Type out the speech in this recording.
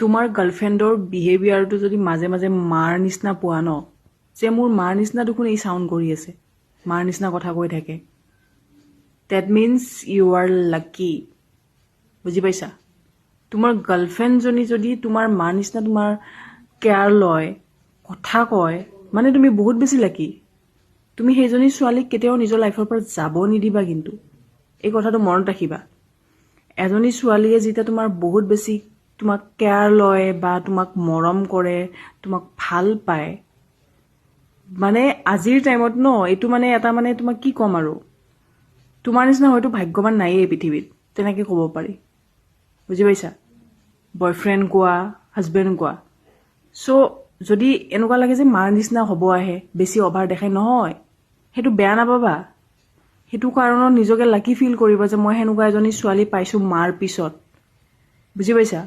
তোমাৰ গাৰ্লফ্ৰেণ্ডৰ বিহেভিয়াৰটো যদি মাজে মাজে মাৰ নিচিনা পোৱা ন, যে মোৰ মাৰ নিচিনা দেখোন এই চাউণ্ড কৰি আছে, মাৰ নিচিনা কথা কৈ থাকে, ডেট মিনছ ইউ আৰ লাকি। বুজি পাইছা? তোমাৰ গাৰ্লফ্ৰেণ্ডজনী যদি তোমাৰ মাৰ নিচিনা তোমাৰ কেয়াৰ লয়, কথা কয়, মানে তুমি বহুত বেছি লাকি। তুমি সেইজনী ছোৱালীক কেতিয়াও নিজৰ লাইফৰ পৰা যাব নিদিবা, কিন্তু এই কথাটো মনত ৰাখিবা। এজনী ছোৱালীয়ে যেতিয়া তোমাৰ বহুত বেছি তোমাক কেয়াৰ লয় বা তোমাক মৰম কৰে, তোমাক ভাল পায়, মানে আজিৰ টাইমত ন, এইটো মানে এটা মানে তোমাক কি ক'ম আৰু, তোমাৰ নিচিনা হয়তো ভাগ্যৱান নায়েই এই পৃথিৱীত, তেনেকৈ ক'ব পাৰি। বুজি পাইছা? বয়ফ্ৰেণ্ড কোৱা, হাজবেণ্ড কোৱা। চ' যদি এনেকুৱা লাগে যে মাৰ নিচিনা হ'ব আহে, বেছি অভাৰ দেখাই, নহয়, সেইটো বেয়া নাপাবা। সেইটো কাৰণত নিজকে লাকি ফিল কৰিবা যে মই সেনেকুৱা এজনী ছোৱালী পাইছোঁ মাৰ পিছত। বুজি পাইছা?